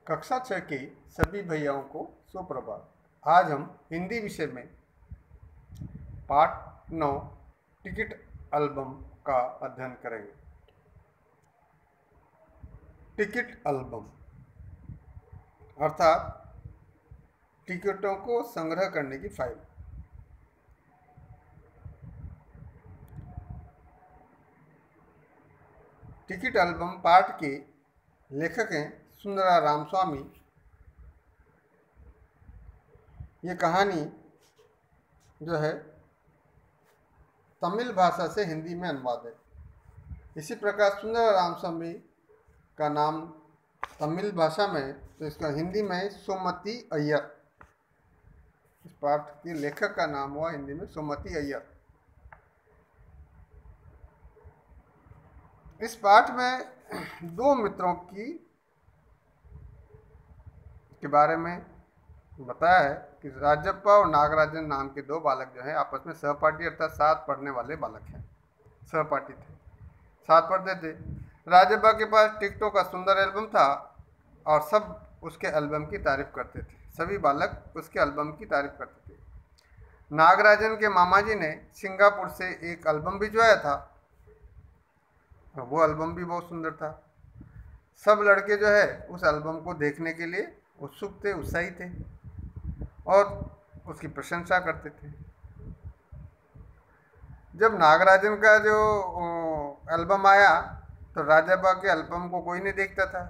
कक्षा 6 के सभी भैयाओं को सुप्रभात। आज हम हिंदी विषय में पाठ 9 टिकट एल्बम का अध्ययन करेंगे। टिकट एल्बम अर्थात टिकटों को संग्रह करने की फाइल। टिकट एल्बम पाठ के लेखक हैं सुंदरा रामस्वामी। ये कहानी जो है तमिल भाषा से हिंदी में अनुवाद है। इसी प्रकार सुंदरा रामस्वामी का नाम तमिल भाषा में, तो इसका हिंदी में सुमति अय्यर। इस पाठ के लेखक का नाम हुआ हिंदी में सुमति अय्यर। इस पाठ में दो मित्रों के बारे में बताया है कि राजप्पा और नागराजन नाम के दो बालक जो हैं आपस में सहपाठी अर्थात साथ पढ़ने वाले बालक हैं। सहपाठी थे, साथ पढ़ते थे। राजप्पा के पास टिकटों का सुंदर एल्बम था और सब उसके एल्बम की तारीफ करते थे। सभी बालक उसके एल्बम की तारीफ करते थे। नागराजन के मामा जी ने सिंगापुर से एक एल्बम भिजवाया था। वो एल्बम भी बहुत सुंदर था। सब लड़के जो है उस एल्बम को देखने के लिए उत्सुक थे, उत्साही थे और उसकी प्रशंसा करते थे। जब नागराजन का जो एल्बम आया तो राजप्पा के एल्बम को कोई नहीं देखता था।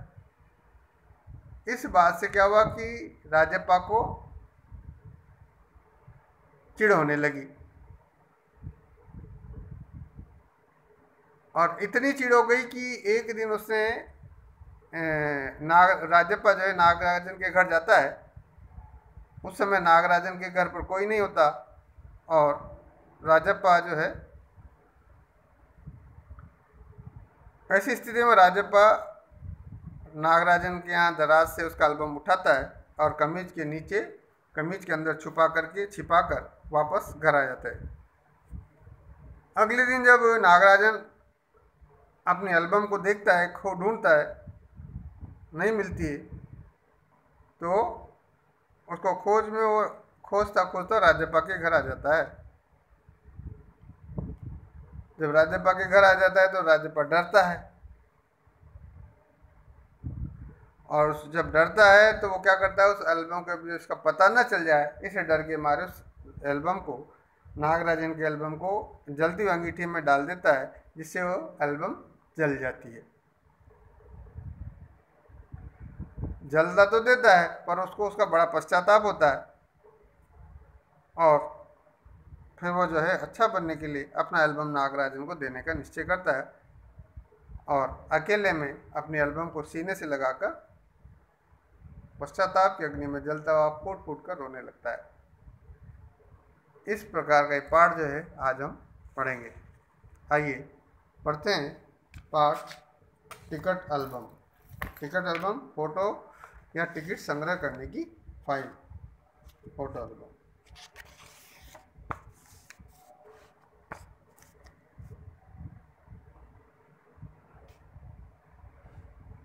इस बात से क्या हुआ कि राजप्पा को चिढ़ होने लगी और इतनी चिढ़ हो गई कि एक दिन उसने राजप्पा जो है नागराजन के घर जाता है। उस समय नागराजन के घर पर कोई नहीं होता और राजप्पा जो है, ऐसी स्थिति में राजप्पा नागराजन के यहाँ दराज से उसका एल्बम उठाता है और कमीज के अंदर छिपा कर वापस घर आ जाता है। अगले दिन जब नागराजन अपने एल्बम को देखता है, ढूंढता है, नहीं मिलती है, तो उसको खोजता राजप्पा के घर आ जाता है। जब राजप्पा के घर आ जाता है तो राजप्पा डरता है और जब डरता है तो वो क्या करता है, उस एल्बम का उसका पता न चल जाए, इसे डर के मारे उस एल्बम को, नागराजन के एल्बम को जलती हुई अंगीठी में डाल देता है, जिससे वो एल्बम जल जाती है। जलता तो देता है पर उसको उसका बड़ा पश्चाताप होता है और फिर वो जो है अच्छा बनने के लिए अपना एल्बम नागराजन को देने का निश्चय करता है और अकेले में अपने एल्बम को सीने से लगाकर पश्चाताप की अग्नि में जलता हुआ फूट फूट कर रोने लगता है। इस प्रकार का पाठ जो है आज हम पढ़ेंगे। आइए पढ़ते हैं पाठ ticket album. Ticket album photo या टिकट संग्रह करने की फाइल। Photo album.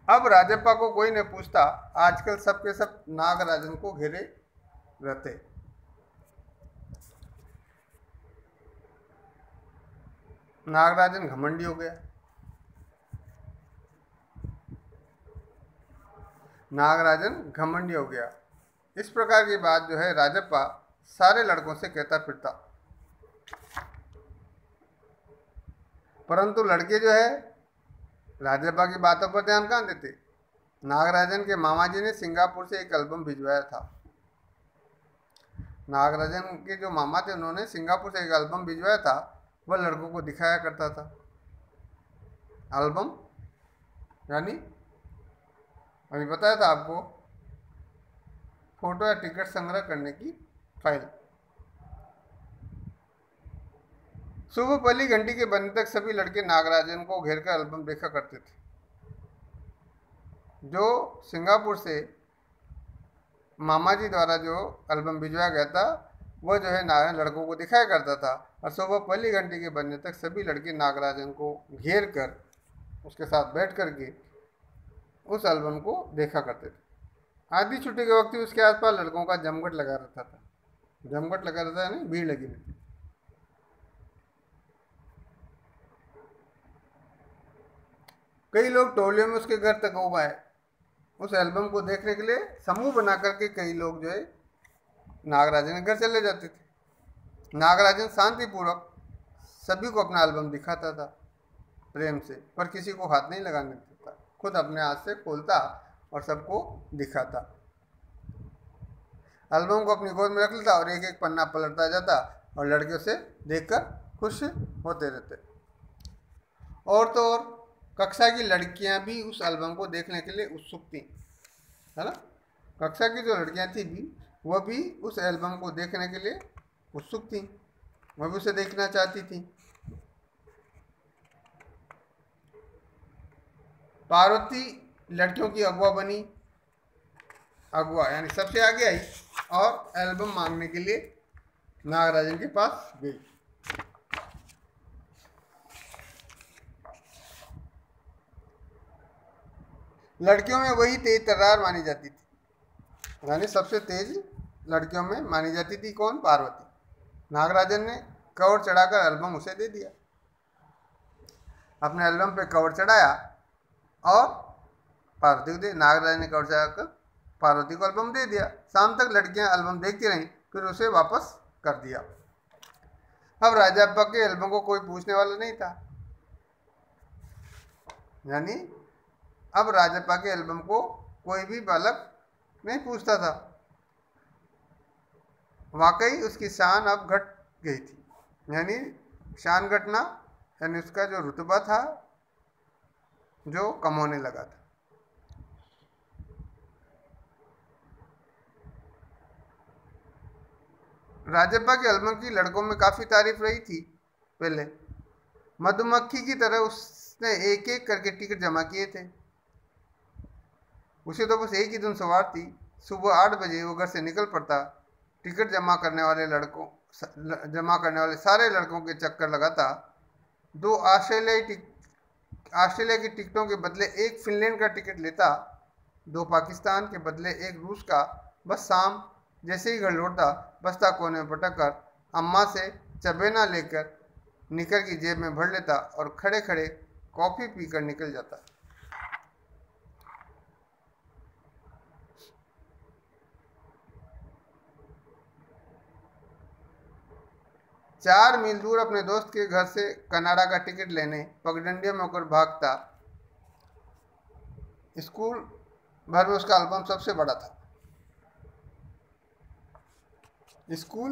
अब राजप्पा को कोई नहीं पूछता। आजकल सबके सब नागराजन को घेरे रहते। नागराजन घमंडी हो गया। इस प्रकार की बात जो है राजप्पा सारे लड़कों से कहता फिरता, परंतु लड़के जो है राजप्पा की बातों पर ध्यान कहाँ देते। नागराजन के मामा जी ने सिंगापुर से एक एल्बम भिजवाया था। नागराजन के जो मामा थे उन्होंने सिंगापुर से एक एल्बम भिजवाया था, वह लड़कों को दिखाया करता था। एल्बम यानी अभी बताया था आपको, फोटो या टिकट संग्रह करने की फाइल। सुबह पहली घंटी के बजने तक सभी लड़के नागराजन को घेरकर एल्बम देखा करते थे। जो सिंगापुर से मामा जी द्वारा जो एल्बम भिजवाया गया था वह जो है लड़कों को दिखाया करता था और सुबह पहली घंटी के बजने तक सभी लड़के नागराजन को घेर कर उसके साथ बैठ कर के उस एल्बम को देखा करते थे। आधी छुट्टी के वक्त ही उसके आसपास लड़कों का जमघट लगा रहता था। जमघट लगा रहता है नहीं, भीड़ लगी रहती। कई लोग टोलियों में उसके घर तक हो आए उस एल्बम को देखने के लिए। समूह बना करके कई लोग जो है नागराजन के घर चले जाते थे। नागराजन शांतिपूर्वक सभी को अपना एल्बम दिखाता था प्रेम से, पर किसी को हाथ नहीं लगाने देता। खुद अपने हाथ से खोलता और सबको दिखाता। एल्बम को अपनी गोद में रख लेता और एक एक पन्ना पलटता जाता और लड़के उसे देखकर खुश होते रहते। और तो और कक्षा की लड़कियां भी उस एल्बम को देखने के लिए उत्सुक थी, है ना। कक्षा की जो लड़कियां थी भी वह भी उस एल्बम को देखने के लिए उत्सुक थी, वह भी उसे देखना चाहती थी। पार्वती लड़कियों की अगुआ बनी, अगुआ यानी सबसे आगे आई और एल्बम मांगने के लिए नागराजन के पास गई। लड़कियों में वही तेज तर्रार मानी जाती थी, यानी सबसे तेज लड़कियों में मानी जाती थी कौन? पार्वती। नागराजन ने कवर चढ़ाकर एल्बम उसे दे दिया। अपने एल्बम पे कवर चढ़ाया और पार्वती को दे। नागराजन ने कवर चढ़ाकर पार्वती को एल्बम दे दिया। शाम तक लड़कियां एल्बम देखती रहीं, फिर उसे वापस कर दिया। अब राजाप्पा के एल्बम को कोई पूछने वाला नहीं था, यानी अब राजाप्पा के एल्बम को कोई भी बालक नहीं पूछता था। वाकई उसकी शान अब घट गई थी, यानी शान घटना यानी उसका जो रुतबा था जो कम होने लगा था। राजाप्पा के एल्बम की लड़कों में काफ़ी तारीफ रही थी। पहले मधुमक्खी की तरह उसने एक एक करके टिकट जमा किए थे। उसे तो बस एक ही धुन सवार थी। सुबह 8 बजे वो घर से निकल पड़ता। टिकट जमा करने वाले सारे लड़कों के चक्कर लगाता। 2 ऑस्ट्रेलिया की टिकटों के बदले 1 फिनलैंड का टिकट लेता, 2 पाकिस्तान के बदले 1 रूस का। बस शाम जैसे ही घर लौटता, बस्ता कोने में पटक कर अम्मा से चबेना लेकर निकर की जेब में भर लेता और खड़े खड़े कॉफ़ी पीकर निकल जाता। 4 मील दूर अपने दोस्त के घर से कनाडा का टिकट लेने पगडंडियों में होकर भागता। स्कूल भर में उसका एल्बम सबसे बड़ा था।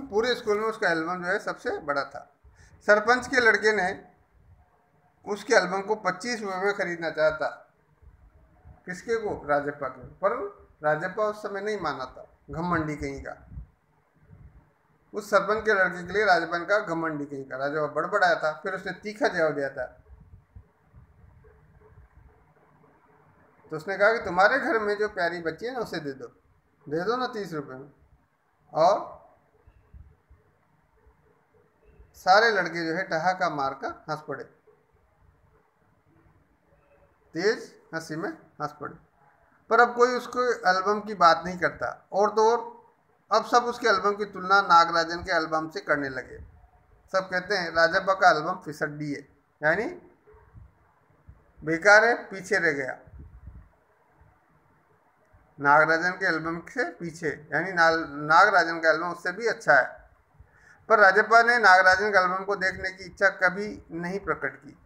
पूरे स्कूल में उसका एल्बम जो है सबसे बड़ा था। सरपंच के लड़के ने उसके एल्बम को 25 रुपये में खरीदना चाहता। किसके को? राजप्पा के। पर राजप्पा उस समय नहीं माना था, घमंडी कहीं का। उस सरपंच के लड़के के लिए राजप्पा का घमंडी कहीं का। राजप्पा बड़बड़ाया था, फिर उसने तीखा जवाब दिया था। तो उसने कहा कि तुम्हारे घर में जो प्यारी बच्ची है ना उसे दे दो ना 30 रुपये में। और सारे लड़के जो है ठहाका मारकर हंस पड़े, तेज हंसी में हंस पड़े। पर अब कोई उसको एल्बम की बात नहीं करता। और तो और अब सब उसके एल्बम की तुलना नागराजन के एल्बम से करने लगे। सब कहते हैं राजप्पा का एल्बम फिसड्डी है, यानी बेकार है, पीछे रह गया। नागराजन के एल्बम से पीछे, यानी नागराजन का एल्बम उससे भी अच्छा है। पर राजप्पा ने नागराजन के एल्बम को देखने की इच्छा कभी नहीं प्रकट की।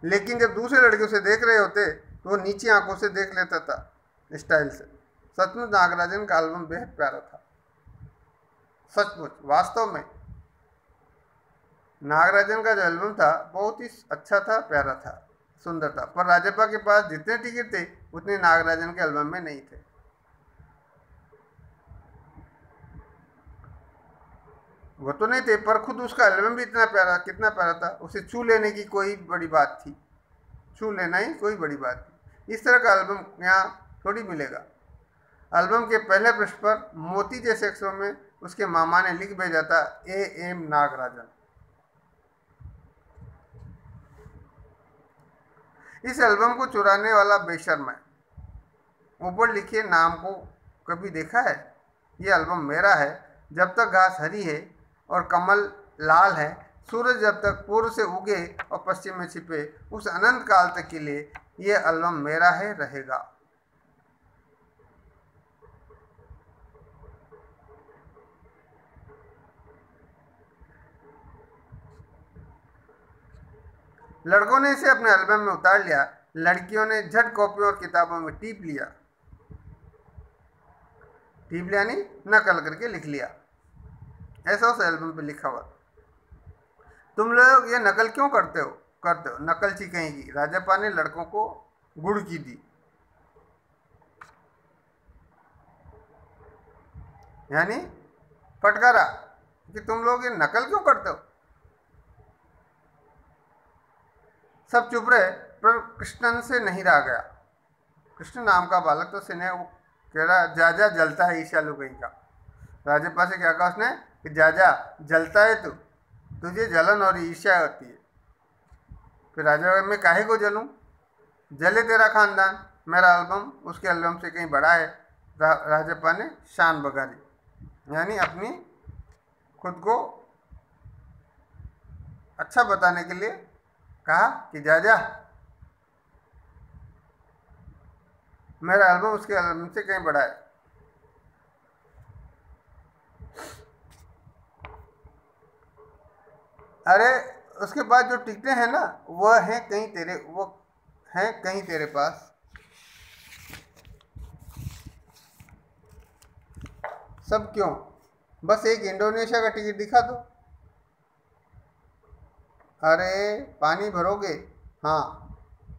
लेकिन जब दूसरे लड़के उसे देख रहे होते तो वो नीची आंखों से देख लेता था, स्टाइल से। सचमुच नागराजन का एल्बम बेहद प्यारा था। सचमुच वास्तव में नागराजन का जो एल्बम था बहुत ही अच्छा था, प्यारा था, सुंदर था। पर राजप्पा के पास जितने टिकट थे उतने नागराजन के एल्बम में नहीं थे। वो तो नहीं थे, पर खुद उसका एल्बम भी इतना प्यारा, कितना प्यारा था। उसे छू लेने की कोई बड़ी बात थी, छू लेना ही कोई बड़ी बात थी। इस तरह का एल्बम यहाँ थोड़ी मिलेगा। एल्बम के पहले पृष्ठ पर मोती जैसे अक्षरों में उसके मामा ने लिख भेजा था, A.M. नागराजन। इस एल्बम को चुराने वाला बेशर्म है। ऊपर लिखे नाम को कभी देखा है? ये एल्बम मेरा है। जब तक घास हरी है और कमल लाल है, सूरज जब तक पूर्व से उगे और पश्चिम में छिपे, उस अनंत काल तक के लिए ये एल्बम मेरा है रहेगा। लड़कों ने इसे अपने एल्बम में उतार लिया। लड़कियों ने झट कॉपियों और किताबों में टीप लिया। टीप यानी नकल करके लिख लिया। ऐसा उस एल्बम पे लिखा हुआ। तुम लोग ये नकल क्यों करते हो? नकलची कहेगी। राजप्पा ने लड़कों को गुड़की दी, यानी फटकारा कि तुम लोग ये नकल क्यों करते हो। सब चुप रहे, पर कृष्णन से नहीं रहा गया। कृष्ण नाम का बालक तो सिने वो कह रहा, जा जा जलता है ईशालू कहीं का। राजप्पा से क्या कहा उसने कि जा जा जलता है तू, तुझे जलन और ईर्ष्या होती है। फिर राजा, मैं काहे को जलूं? जले तेरा खानदान, मेरा एल्बम उसके एल्बम से कहीं बड़ा है। राजप्पा ने शान बगारी, यानी अपनी खुद को अच्छा बताने के लिए कहा कि जा जा, मेरा एल्बम उसके एल्बम से कहीं बड़ा है। अरे उसके बाद जो टिकटें हैं ना, वह हैं कहीं तेरे पास। सब क्यों? बस एक इंडोनेशिया का टिकट दिखा दो। अरे पानी भरोगे? हाँ,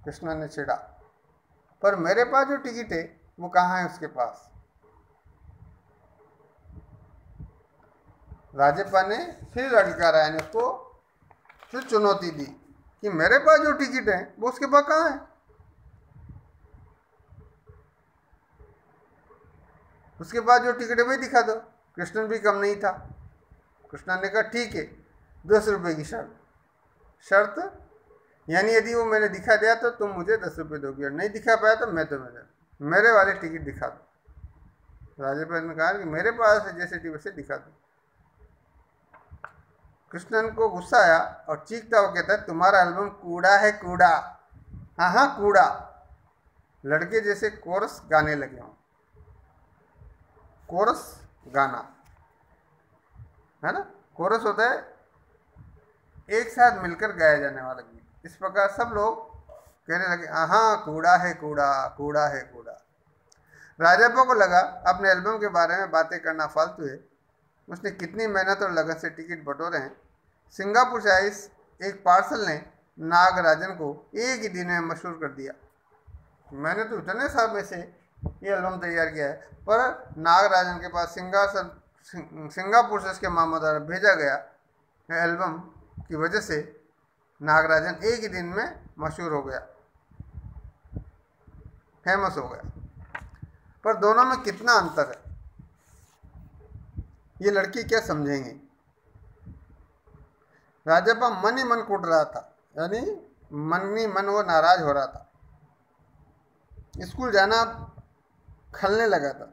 कृष्णा ने छिड़ा। पर मेरे पास जो टिकट है वो कहाँ है उसके पास? राजप्पा ने फिर लड़कारा, यानी उसको फिर चुनौती दी कि मेरे पास जो टिकट है वो उसके पास कहाँ है? उसके पास जो टिकट है वही दिखा दो। कृष्णन भी कम नहीं था। कृष्णन ने कहा ठीक है, 10 रुपये की शर्त, यानी यदि वो मैंने दिखा दिया तो तुम मुझे 10 रुपये दोगे, और नहीं दिखा पाया तो मैं तुम्हें मेरे वाले टिकट दिखा दो। राजप्पा ने कहा कि मेरे पास है जैसे टिकट से दिखा दो। कृष्णन को गुस्सा आया और चीखता हुआ कहता है, तुम्हारा एल्बम कूड़ा है, कूड़ा। हाँ हाँ कूड़ा। लड़के जैसे कोरस गाने लगे हों। कोरस गाना है ना, कोरस होता है एक साथ मिलकर गाया जाने वाला गीत। इस प्रकार सब लोग कहने लगे, हाँ कूड़ा है, कूड़ा, कूड़ा है, कूड़ा। राजप्पा को लगा अपने एल्बम के बारे में बातें करना फालतू है। उसने कितनी मेहनत और लगन से टिकट बटोरे हैं। सिंगापुर से आई एक पार्सल ने नागराजन को एक ही दिन में मशहूर कर दिया। मैंने तो इतने समय से ये एल्बम तैयार किया है, पर नागराजन के पास सिंगापुर से उसके मामा द्वारा भेजा गया एल्बम की वजह से नागराजन एक ही दिन में मशहूर हो गया, फेमस हो गया। पर दोनों में कितना अंतर है, ये लड़की क्या समझेंगी? राजप्पा मन ही मन कूट रहा था, यानी मन ही मन वो नाराज हो रहा था। स्कूल जाना खलने लगा था,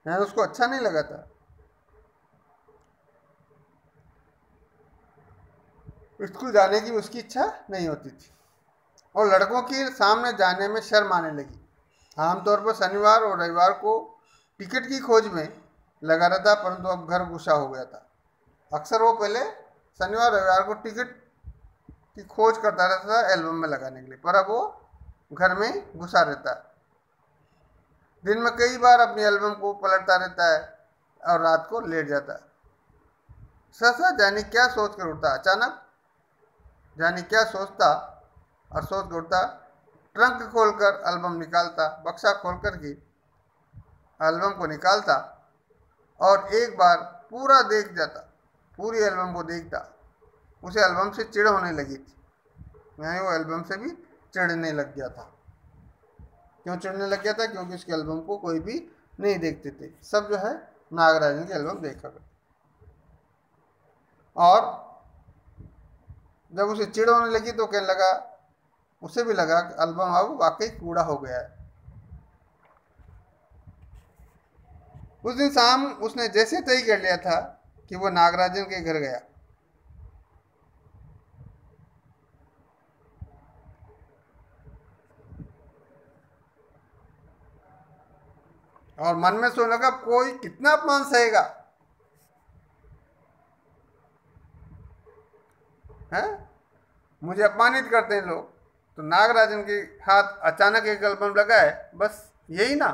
यानी उसको अच्छा नहीं लगा था। स्कूल जाने की उसकी इच्छा नहीं होती थी और लड़कों के सामने जाने में शर्म आने लगी। आमतौर पर शनिवार और रविवार को टिकट की खोज में लगा रहता, परंतु अब घर घुसा हो गया था। अक्सर वो पहले शनिवार रविवार को टिकट की खोज करता रहता था एल्बम में लगाने के लिए, पर अब वो घर में ही घुसा रहता है। दिन में कई बार अपनी एल्बम को पलटता रहता है और रात को लेट जाता है। सहसा जानी क्या सोच कर उठता, अचानक जानी क्या सोचता और सोच कर उठता। ट्रंक खोलकर एल्बम निकालता, बक्सा खोलकर के एल्बम को निकालता और एक बार पूरा देख जाता, पूरी एल्बम को देखता। उसे एल्बम से चिढ़ होने लगी थी, यानी वो एल्बम से भी चिढ़ने लग गया था। क्यों चिढ़ने लग गया था? क्योंकि उसके एल्बम को कोई भी नहीं देखते थे, सब जो है नागराजन की एल्बम देखा करते। और जब उसे चिढ़ होने लगी तो कहने लगा, उसे भी लगा कि एल्बम अब वाकई कूड़ा हो गया है। उस दिन शाम उसने जैसे तय कर लिया था कि वो नागराजन के घर गया। और मन में सोचने लगा कोई कितना अपमान सहेगा, है मुझे अपमानित करते हैं लोग। तो नागराजन के हाथ अचानक एक एल्बम लगा है, बस यही ना,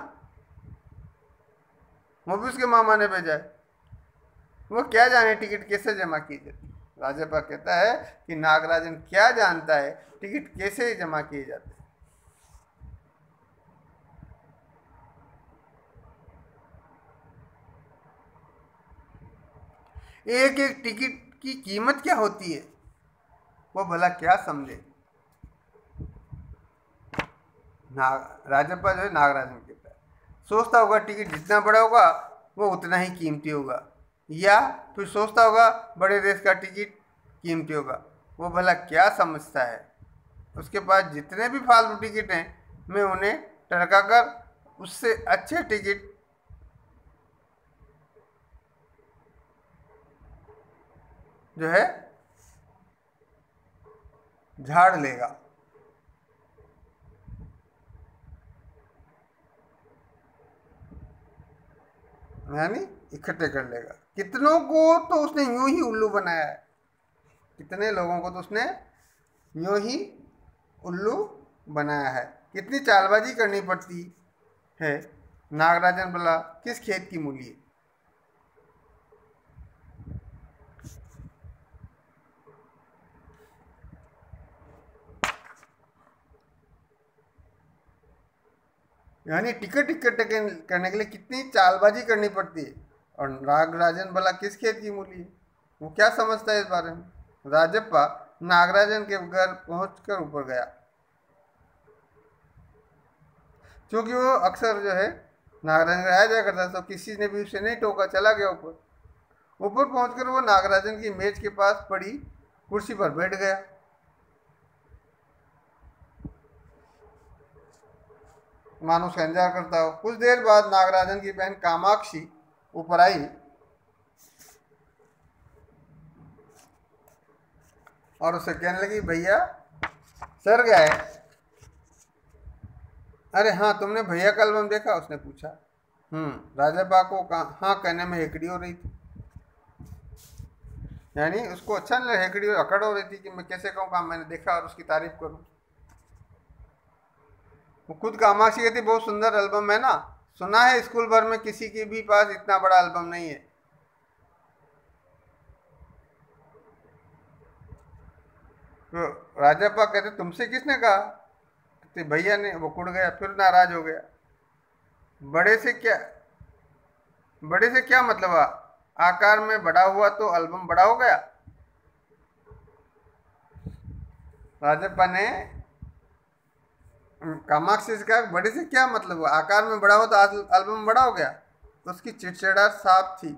वो भी उसके मामा ने भेजा है। वो क्या जाने टिकट कैसे जमा की जाती। राजप्पा कहता है कि नागराजन क्या जानता है टिकट कैसे जमा किए जाते। एक एक टिकट की कीमत क्या होती है वो भला क्या समझे। राजप्पा जो है नागराजन कहता है, सोचता होगा टिकट जितना बड़ा होगा वो उतना ही कीमती होगा, या फिर सोचता होगा बड़े देश का टिकट कीमती होगा। वो भला क्या समझता है। उसके पास जितने भी फालतू टिकट हैं मैं उन्हें टरका कर उससे अच्छे टिकट जो है झाड़ लेगा, यानी इकट्ठे कर लेगा। कितनों को तो उसने यूं ही उल्लू बनाया है, कितने लोगों को तो उसने यूं ही उल्लू बनाया है। कितनी चालबाजी करनी पड़ती है। नागराजन बोला किस खेत की मूली है। यानी टिकट इकट्ठे करने के लिए कितनी चालबाजी करनी पड़ती है। और नागराजन बोला किस खेत की मूली है। वो क्या समझता है इस बारे में। राजप्पा नागराजन के घर पहुंचकर ऊपर गया। क्योंकि वो अक्सर जो है नागराजन आया जाया करता था, तो किसी ने भी उसे नहीं टोका, चला गया ऊपर। ऊपर पहुंचकर वो नागराजन की मेज के पास पड़ी कुर्सी पर बैठ गया। मानो उसका इंतजार करता हो। कुछ देर बाद नागराजन की बहन कामाक्षी ऊपर आई और उसे कहने लगी भैया सर गए। अरे हाँ, तुमने भैया का एल्बम देखा, उसने पूछा। राजप्पा को हाँ कहने में हेकड़ी हो रही थी। यानी उसको अच्छा नहीं, हेकड़ी अकड़ हो रही थी कि मैं कैसे कहूँ काम मैंने देखा और उसकी तारीफ करूँ। वो खुद कामाक्षी कहती बहुत सुंदर एल्बम है ना, सुना है स्कूल भर में किसी के भी पास इतना बड़ा एल्बम नहीं है। तो राजप्पा कहते तुमसे किसने कहा। कहते भैया ने। वो कुड़ गया, फिर नाराज हो गया। बड़े से क्या, बड़े से क्या मतलब हुआ, आकार में बड़ा हुआ तो एल्बम बड़ा हो गया। राजप्पा ने कामाक्षी से कहा बड़े से क्या मतलब हुआ, आकार में बड़ा हो तो एल्बम बड़ा हो गया। तो उसकी चिड़चिड़ा साफ थी,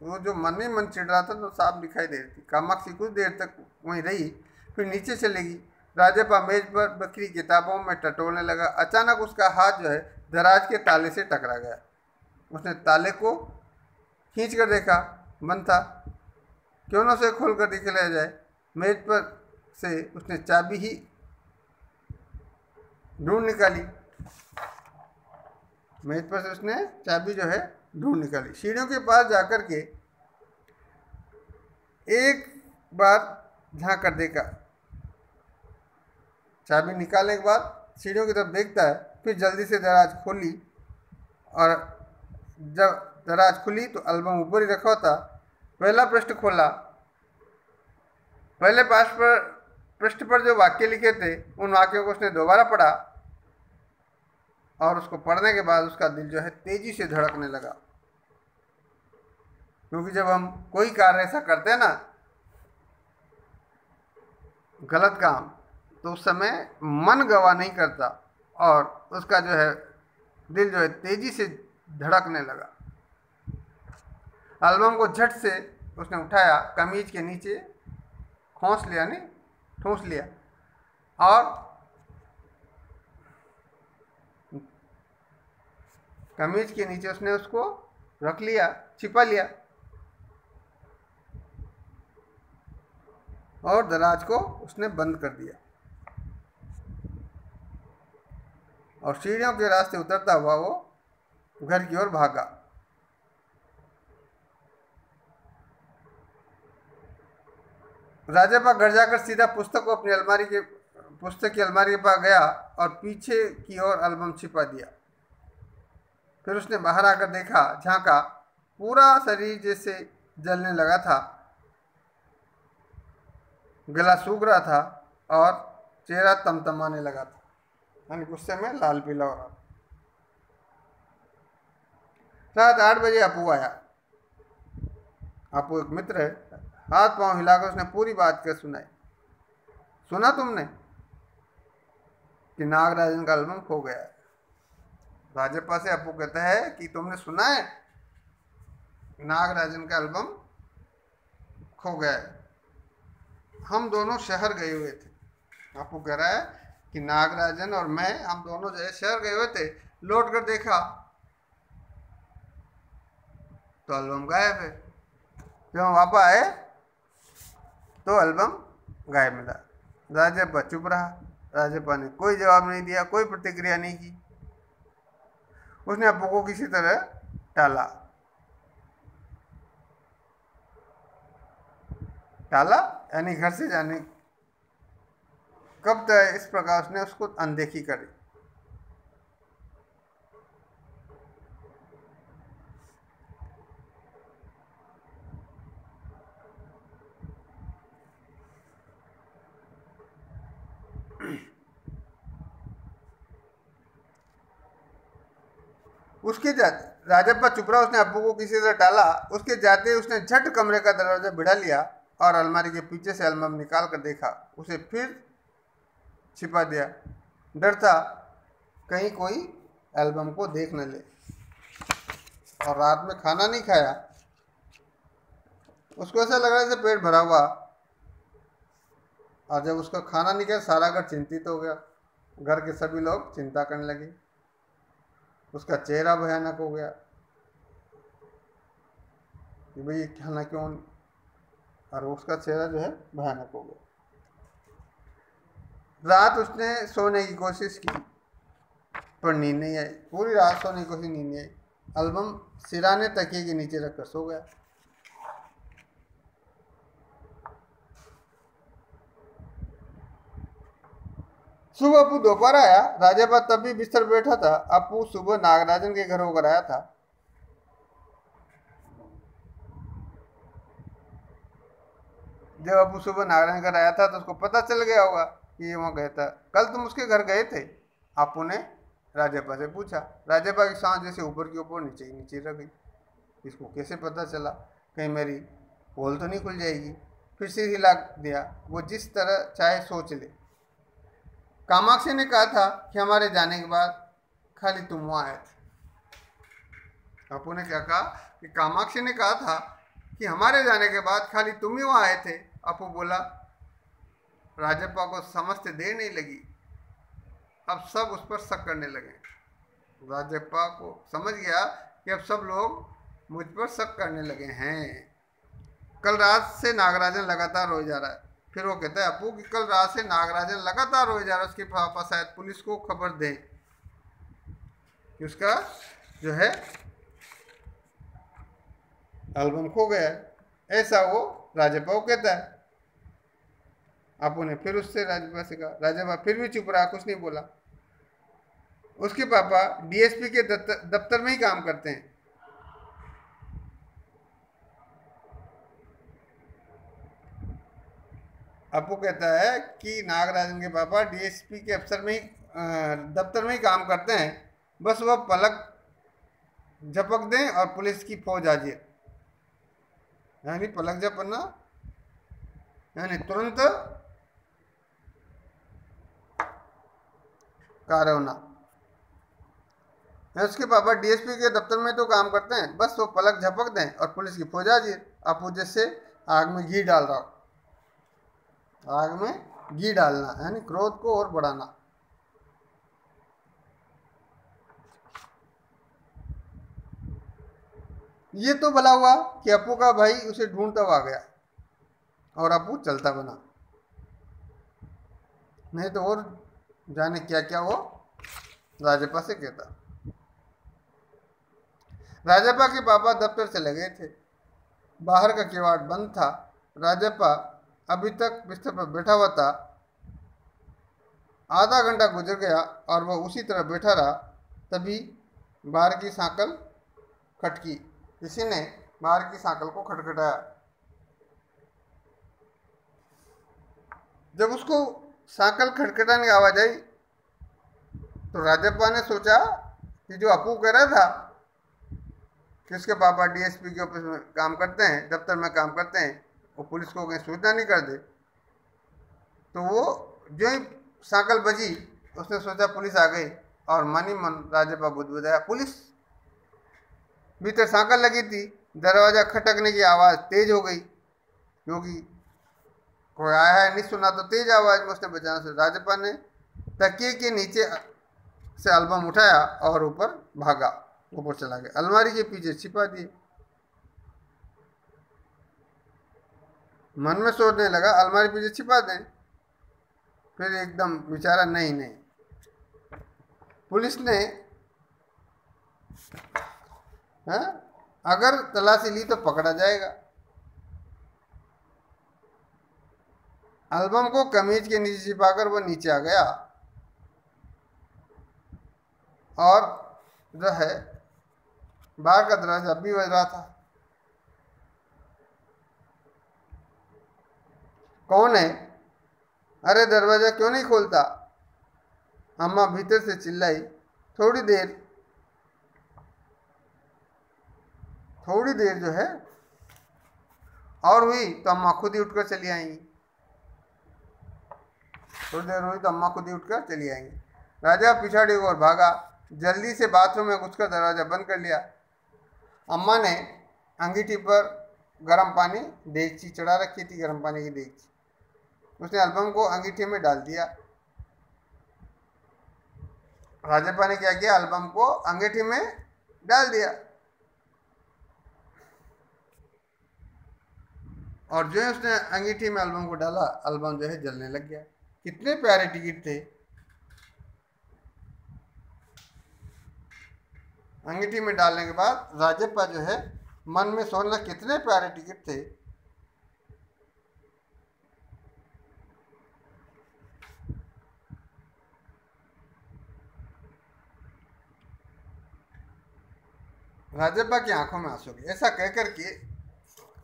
वो जो मन ही मन चिढ़ रहा था तो साफ दिखाई दे रही थी। कामाक्षी कुछ देर तक वहीं रही, फिर नीचे चलेगी। राजप्पा मेज पर बकरी किताबों में टटोलने लगा। अचानक उसका हाथ जो है दराज के ताले से टकरा गया। उसने ताले को खींच कर देखा, बंद था। क्यों न उसे खोल कर दिखलाया जाए। मेज पर से उसने चाबी ही ढूंढ निकाली। मेज पर से उसने चाबी जो है ढूंढ निकाली। सीढ़ियों के पास जाकर के एक बार झांक कर देखा। चाबी निकालने के बाद सीढ़ियों की तरफ देखता है, फिर जल्दी से दराज खोली और जब दराज खुली तो एल्बम ऊपर ही रखा था। पहला पृष्ठ खोला। पहले पृष्ठ पर जो वाक्य लिखे थे उन वाक्यों को उसने दोबारा पढ़ा और उसको पढ़ने के बाद उसका दिल जो है तेजी से धड़कने लगा। क्योंकि जब हम कोई कार्य ऐसा करते हैं ना, गलत काम, तो उस समय मन गवाह नहीं करता और उसका जो है दिल जो है तेजी से धड़कने लगा। एल्बम को झट से उसने उठाया, कमीज के नीचे ठूंस लिया और कमीज के नीचे उसने उसको रख लिया, छिपा लिया और दराज को उसने बंद कर दिया और सीढ़ियों के रास्ते उतरता हुआ वो घर की ओर भागा। राजप्पा घर जाकर सीधा पुस्तक की अलमारी के पास गया और पीछे की ओर एल्बम छिपा दिया। फिर उसने बाहर आकर देखा, झांका, पूरा शरीर जैसे जलने लगा था, गला सूख रहा था और चेहरा तमतमाने लगा था, यानी गुस्से में लाल पीला हो रहा था। रात 8 बजे अपू आया। अपू एक मित्र है। हाथ पांव हिलाकर उसने पूरी बात कर सुनाई। सुना तुमने कि नागराजन का एल्बम खो गया है? राजप्पा से अपू कहता है कि तुमने सुना है नागराजन का एल्बम खो गया है? हम दोनों शहर गए हुए थे। अपू कह रहा है कि नागराजन और मैं, हम दोनों जो है शहर गए हुए थे, लौट कर देखा तो एल्बम गायब है। जब हम वापस आए तो एल्बम गायब मिला। राजप्पा चुप रहा। राजप्पा ने कोई जवाब नहीं दिया, कोई प्रतिक्रिया नहीं की। उसने अपू को किसी तरह टाला यानी घर से जाने कब तक इस प्रकार उसने उसको अनदेखी करी। उसके जाते राजप्पा चुप रहा। उसने अप्पू को किसी तरह टाला। उसके जाते उसने झट कमरे का दरवाजा भिड़ा लिया और अलमारी के पीछे से एल्बम निकाल कर देखा। उसे फिर छिपा दिया। डर था कहीं कोई एल्बम को देख न ले। और रात में खाना नहीं खाया। उसको ऐसा लग रहा है जैसे पेट भरा हुआ। और जब उसका खाना नहीं खाया, सारा घर चिंतित हो गया। घर के सभी लोग चिंता करने लगे। उसका चेहरा भयानक हो गया कि भाई ये खाना क्यों, और उसका चेहरा जो है भयानक हो गया। रात उसने सोने की कोशिश की पर नींद नहीं आई। पूरी रात सोने की कोशिश, नींद नहीं आई। एल्बम सिराने तकिए के नीचे रखकर सो गया। सुबह अपू दोपहर आया। राजप्पा तब भी बिस्तर पर बैठा था। अपू सुबह नागराजन के घर होकर आया था। जब अपू सुबह नागराजन घर आया था तो उसको पता चल गया होगा कि ये वहां गया था। कल तुम उसके घर गए थे? अपू ने राजप्पा से पूछा। राजप्पा की सांस जैसे ऊपर की ऊपर नीचे नीचे रह गई। इसको कैसे पता चला? कहीं मेरी पोल तो नहीं खुल जाएगी? फिर सिर हिला दिया। वो जिस तरह चाहे सोच ले। कामाक्षी ने कहा था कि हमारे जाने के बाद खाली तुम वहां आए थे। अपू ने क्या कहा कि कामाक्षी ने कहा था कि हमारे जाने के बाद खाली तुम ही वहां आए थे। अपू बोला। राजप्पा को समझते देर नहीं लगी। अब सब उस पर शक करने लगे। राजप्पा को समझ गया कि अब सब लोग मुझ पर शक करने लगे हैं। कल रात से नागराजन लगातार रोए जा रहा है। फिर वो कहता है अपू कि कल रात से नागराजन लगातार रोए जा रहा है। उसके पापा शायद पुलिस को खबर दें कि उसका जो है एल्बम खो गया है। ऐसा वो राजप्पा को कहता है। अपू ने फिर उससे राजप्पा से कहा। राजप्पा फिर भी चुप रहा, कुछ नहीं बोला। उसके पापा डीएसपी के दफ्तर में ही काम करते हैं। अपू कहता है कि नागराजन के पापा डीएसपी के दफ्तर में ही काम करते हैं। बस वह पलक झपक दें और पुलिस की फौज आ जाए। यानी पलक झपकना यानी तुरंत कार्य होना। उसके पापा डीएसपी के दफ्तर में तो काम करते हैं, बस वो पलक झपक दें और पुलिस की फौज आ जाए। अपू जैसे आग में घी डाल रहा हो। आग में घी डालना यानी क्रोध को और बढ़ाना। ये तो भला हुआ कि अपू का भाई उसे ढूंढता हुआ गया और अपू चलता बना, नहीं तो और जाने क्या क्या वो राजप्पा से कहता। राजप्पा के पापा दफ्तर चले गए थे। बाहर का किवाड़ बंद था। राजप्पा अभी तक बिस्तर पर बैठा हुआ था। आधा घंटा गुजर गया और वह उसी तरह बैठा रहा। तभी बाहर की सांकल खटकी। किसी ने बाहर की सांकल को खटखटाया। जब उसको सांकल खटखटाने की आवाज आई तो राजप्पा ने सोचा कि जो अपू कह रहा था कि उसके पापा डीएसपी के ऑफिस में काम करते हैं, दफ्तर में काम करते हैं, वो पुलिस को कहीं सूचना नहीं कर दे, तो वो जो ही सांकल बजी उसने सोचा पुलिस आ गई और मन ही मन राजप्पा बुदबुदाया, पुलिस। भीतर सांकल लगी थी। दरवाजा खटकने की आवाज़ तेज हो गई क्योंकि कोई आया है नहीं सुना, तो तेज आवाज़ में उसने बचाना से राजप्पा ने तकिए के नीचे से एल्बम उठाया और ऊपर भागा, ऊपर चला गया, अलमारी के पीछे छिपा दिए। मन में सोचने लगा अलमारी पीछे छिपा दें। फिर एकदम विचारा नहीं, पुलिस ने अगर तलाशी ली तो पकड़ा जाएगा। एल्बम को कमीज के नीचे छिपाकर वो नीचे आ गया और जो है बाहर का दरवाजा भी बज रहा था। कौन है? अरे दरवाजा क्यों नहीं खोलता? अम्मा भीतर से चिल्लाई। थोड़ी देर जो है और हुई तो अम्मा खुद ही उठकर चली आएंगी। थोड़ी देर हुई तो अम्मा खुद ही उठकर चली आएंगी। राजा पिछाड़ी ओर भागा, जल्दी से बाथरूम में घुसकर दरवाजा बंद कर लिया। अम्मा ने अंगीठी पर गर्म पानी देगची चढ़ा रखी थी, गर्म पानी की देगची। उसने एल्बम को अंगीठी में डाल दिया। राजप्पा ने क्या किया? एल्बम को अंगीठी में डाल दिया और जो है उसने अंगीठी में एल्बम को डाला, एल्बम जो है जलने लग गया। कितने प्यारे टिकट थे। अंगीठी में डालने के बाद राजप्पा जो है मन में सोचना कितने प्यारे टिकट थे। राजप्पा की आंखों में आंसू गए। ऐसा कहकर के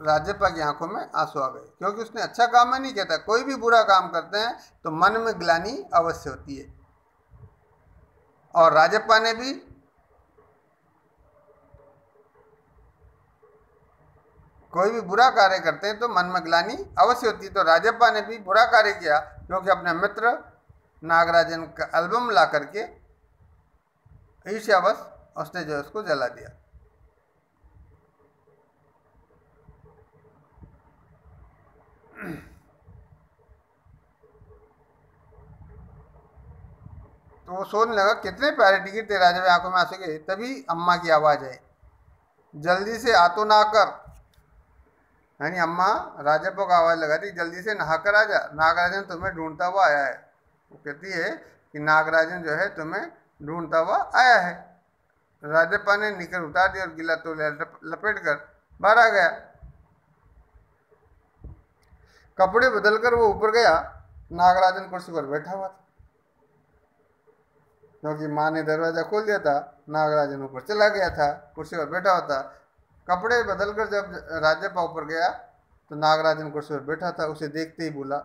राजप्पा की आंखों में आंसू आ गए क्योंकि उसने अच्छा काम नहीं किया था। कोई भी बुरा काम करते हैं तो मन में ग्लानि अवश्य होती है और राजप्पा ने भी कोई भी बुरा कार्य करते हैं तो मन में ग्लानि अवश्य होती है। तो राजप्पा ने भी बुरा कार्य किया क्योंकि अपने मित्र नागराजन का एल्बम ला करके ईर्ष्यावश उसने जो उसको जला दिया। तो वो सोचने लगा कितने प्यारे टिकट थे। राजा की आंखों में आंसू गए। तभी अम्मा की आवाज़ आई, जल्दी से आ तो ना कर। यानी अम्मा राजप्पा को आवाज़ लगाती, जल्दी से नहाकर आ जा, नागराजन तुम्हें ढूंढता हुआ आया है। वो कहती है कि नागराजन जो है तुम्हें ढूंढता हुआ आया है। राजप्पा ने निकर उतार दिया और गीला तौलिया लपेट कर बाहर आ गया। कपड़े बदलकर वो ऊपर गया। नागराजन कुर्सी पर बैठा हुआ था क्योंकि माँ ने दरवाजा खोल दिया था। नागराजन ऊपर चला गया था, कुर्सी पर बैठा हुआ था। कपड़े बदलकर जब राजप्पा ऊपर गया तो नागराजन कुर्सी पर बैठा था। उसे देखते ही बोला,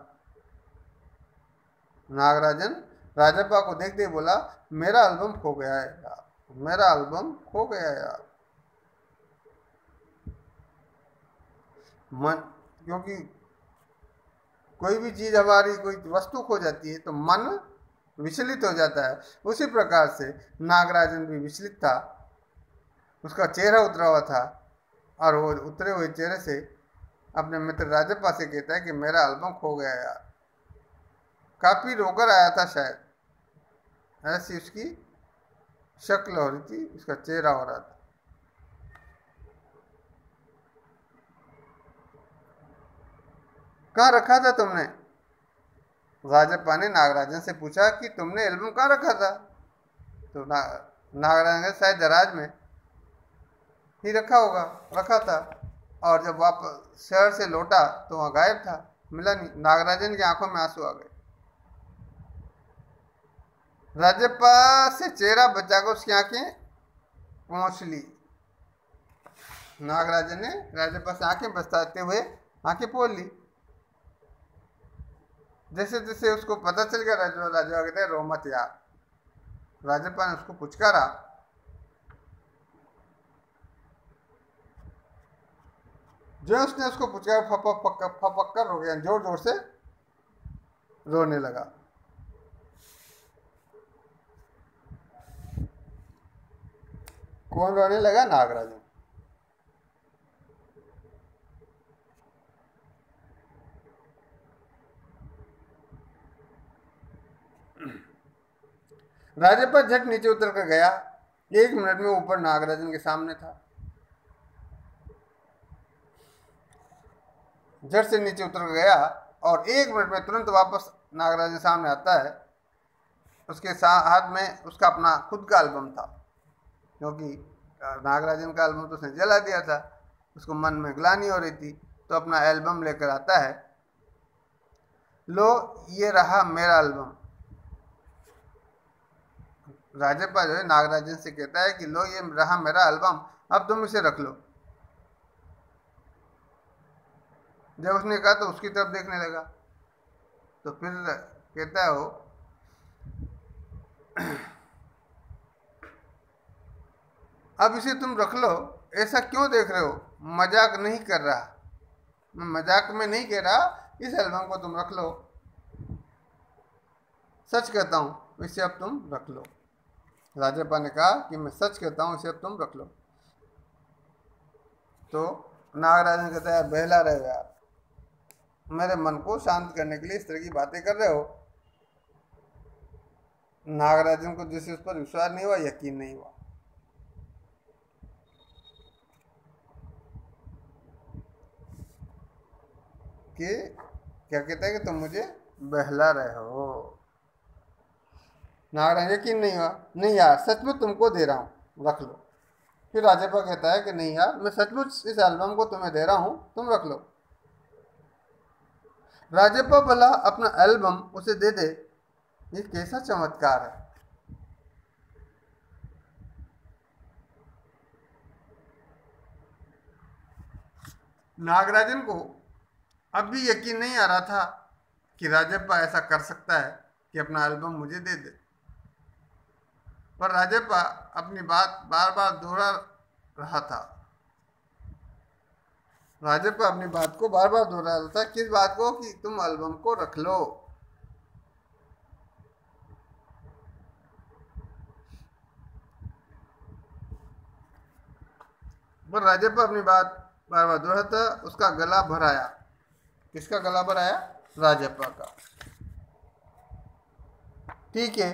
नागराजन राजप्पा को देखते ही बोला, मेरा एल्बम खो गया है यार, मेरा एल्बम खो गया है यार। मन, क्योंकि कोई भी चीज़ हमारी कोई वस्तु खो जाती है तो मन विचलित हो जाता है। उसी प्रकार से नागराजन भी विचलित था। उसका चेहरा उतरा हुआ था और वो उतरे हुए चेहरे से अपने मित्र राजप्पा से कहता है कि मेरा एल्बम खो गया यार। काफ़ी रोकर आया था शायद, ऐसी उसकी शक्ल हो रही थी, उसका चेहरा हो रहा था। कहाँ रखा था तुमने? राजप्पा ने नागराजन से पूछा कि तुमने एल्बम कहाँ रखा था? तो नागराजन ने शायद दराज में ही रखा होगा, रखा था। और जब वापस शहर से लौटा तो वहाँ गायब था, मिला नहीं। नागराजन की आंखों में आंसू आ गए। राजप्पा से चेहरा बचाकर उसकी आंखें पहुँच ली। नागराजन ने राजप्पा से आंखें बचाते हुए आंखें पोल ली। जैसे जैसे उसको पता चल गया, राजप्पा कहते हैं रो मत यार। राजप्पा ने उसको पुचकारा। जो उसने उसको पुचकारा, फपक कर रो गया, जोर जोर से रोने लगा। कौन रोने लगा? नागराजन। राजप्पा झट नीचे उतर कर गया। 1 मिनट में ऊपर नागराजन के सामने था। झट से नीचे उतर कर गया और 1 मिनट में तुरंत वापस नागराजन सामने आता है। उसके हाथ में उसका अपना खुद का एल्बम था, क्योंकि नागराजन का एल्बम तो उसने जला दिया था। उसको मन में ग्लानि हो रही थी, तो अपना एल्बम लेकर आता है। लो, ये रहा मेरा एल्बम। राजप्पा जो है नागराजन से कहता है कि लो, ये रहा मेरा एल्बम, अब तुम इसे रख लो। जब उसने कहा तो उसकी तरफ देखने लगा, तो फिर कहता है वो, अब इसे तुम रख लो, ऐसा क्यों देख रहे हो? मजाक नहीं कर रहा, मैं मजाक में नहीं कह रहा। इस एल्बम को तुम रख लो, सच कहता हूँ, इसे अब तुम रख लो। राजप्पा ने कहा कि मैं सच कहता हूँ, इसे अब तुम रख लो। तो नागराजन कहता है बहला रहे हो यार, मेरे मन को शांत करने के लिए इस तरह की बातें कर रहे हो। नागराजन को जैसे उस पर विश्वास नहीं हुआ, यकीन नहीं हुआ। कि क्या कहता है कि तुम मुझे बहला रहे हो। नागराजन यकीन नहीं हुआ, नहीं यार सचमुच तुमको दे रहा हूँ, रख लो। फिर राजप्पा कहता है कि नहीं यार, मैं सचमुच इस एल्बम को तुम्हें दे रहा हूँ, तुम रख लो। राजप्पा भला अपना एल्बम उसे दे दे, ये कैसा चमत्कार है। नागराजन को अब भी यकीन नहीं आ रहा था कि राजप्पा ऐसा कर सकता है कि अपना एल्बम मुझे दे दे। पर राजप्पा अपनी बात बार बार दोहरा रहा था। राजप्पा अपनी बात को बार बार दोहरा रहा था। किस बात को? कि तुम एल्बम को रख लो। पर राजप्पा अपनी बात बार बार दोहराता, उसका गला भर आया। किसका गला भर आया? राजप्पा का। ठीक है,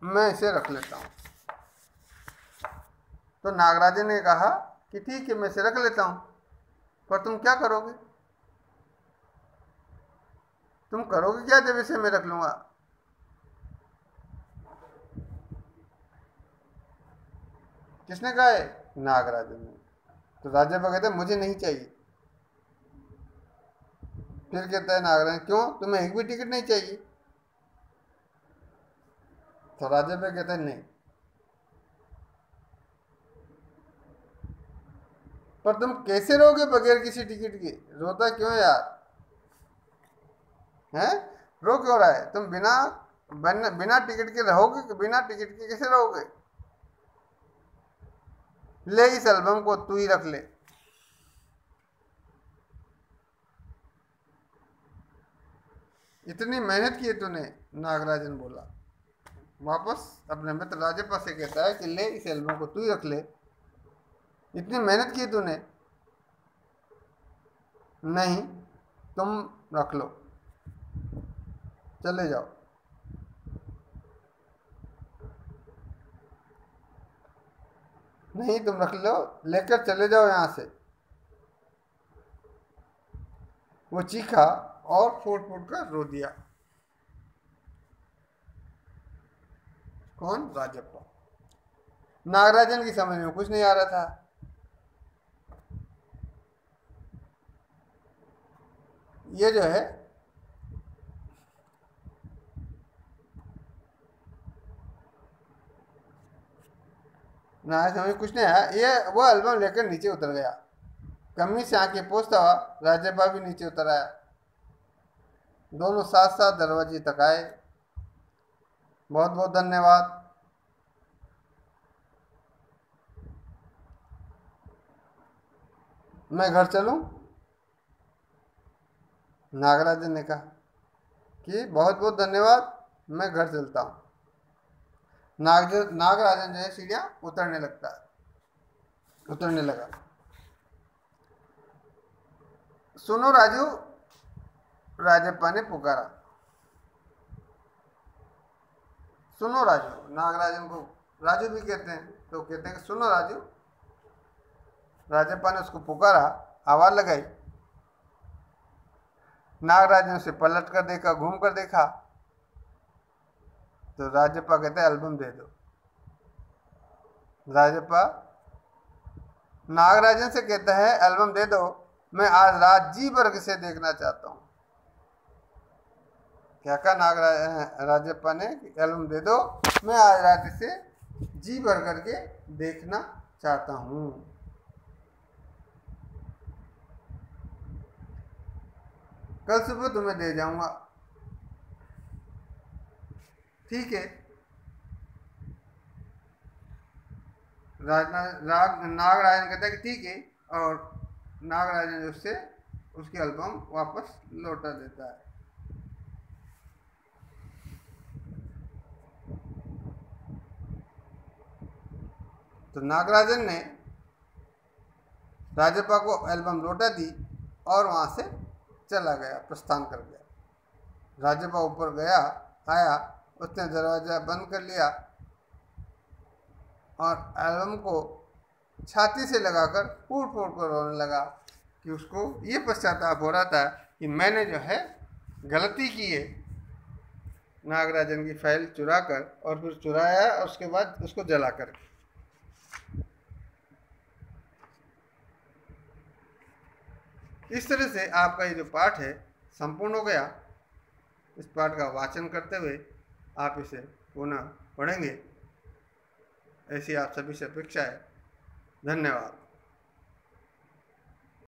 मैं इसे रख लेता हूँ। तो नागराजन ने कहा कि ठीक है, मैं इसे रख लेता हूँ, पर तुम क्या करोगे? तुम करोगे क्या जब इसे मैं रख लूंगा? किसने कहा है? नागराजन ने। तो राजप्पा कहते मुझे नहीं चाहिए। फिर कहता है नागराजन, क्यों, तुम्हें एक भी टिकट नहीं चाहिए? तो राजप्पा कहता है नहीं। पर तुम कैसे रहोगे बगैर किसी टिकट के? रोता क्यों यार? हैं? रो क्यों रहा है? तुम बिना टिकट के रहोगे कि बिना टिकट के कैसे रहोगे? ले, इस एल्बम को तू ही रख ले। इतनी मेहनत की तूने, नागराजन बोला। वापस अपने मित्र राजप्पा से कहता है कि ले, इस एल्बम को तू ही रख ले, इतनी मेहनत की तूने। नहीं, तुम रख लो, चले जाओ। नहीं, तुम रख लो, लेकर चले जाओ यहाँ से। वो चीखा और फूट फूट कर रो दिया। कौन? राजप्पा। नागराजन की समझ में कुछ नहीं आ रहा था। ये जो है नागराजन समझ में कुछ नहीं आया। ये वो एल्बम लेकर नीचे उतर गया। कमी से आंखें पोंछता हुआ राजप्पा भी नीचे उतर आया। दोनों साथ साथ दरवाजे तक आए। बहुत बहुत धन्यवाद। मैं घर चलूं? नागराजन ने कहा कि बहुत बहुत धन्यवाद, मैं घर चलता हूँ। नागराजन जो है सीढ़ियाँ उतरने लगा। सुनो राजू, राजप्पा ने पुकारा। सुनो राजू, नागराजन को राजू भी कहते हैं, तो कहते हैं कि सुनो राजू। राजप्पा ने उसको पुकारा, आवाज लगाई। नागराज ने उसे पलट कर देखा, घूम कर देखा, तो राजप्पा कहते हैं एल्बम दे दो। राजप्पा नागराजन से कहता है एल्बम दे दो, मैं आज रात जी भर के से देखना चाहता हूँ। क्या कहा राजप्पा ने? एल्बम दे दो, मैं आज रात इसे जी भर करके देखना चाहता हूँ। कल सुबह तुम्हें दे जाऊंगा। ठीक है। नागराजन कहता है कि ठीक है, और नागराजन उससे उसकी एल्बम वापस लौटा देता है। तो नागराजन ने राजप्पा को एल्बम लौटा दी और वहां से चला गया, प्रस्थान कर गया। राजप्पा ऊपर गया, आया, उसने दरवाजा बंद कर लिया और एल्बम को छाती से लगाकर फूट फूट कर रोने लगा कि उसको ये पश्चाताप हो रहा था कि मैंने जो है गलती की है, नागराजन की फाइल चुरा कर, और फिर चुराया और उसके बाद उसको जला कर। इस तरह से आपका ये जो पाठ है संपूर्ण हो गया। इस पाठ का वाचन करते हुए आप इसे पुनः पढ़ेंगे, ऐसी आप सभी से अपेक्षा है। धन्यवाद।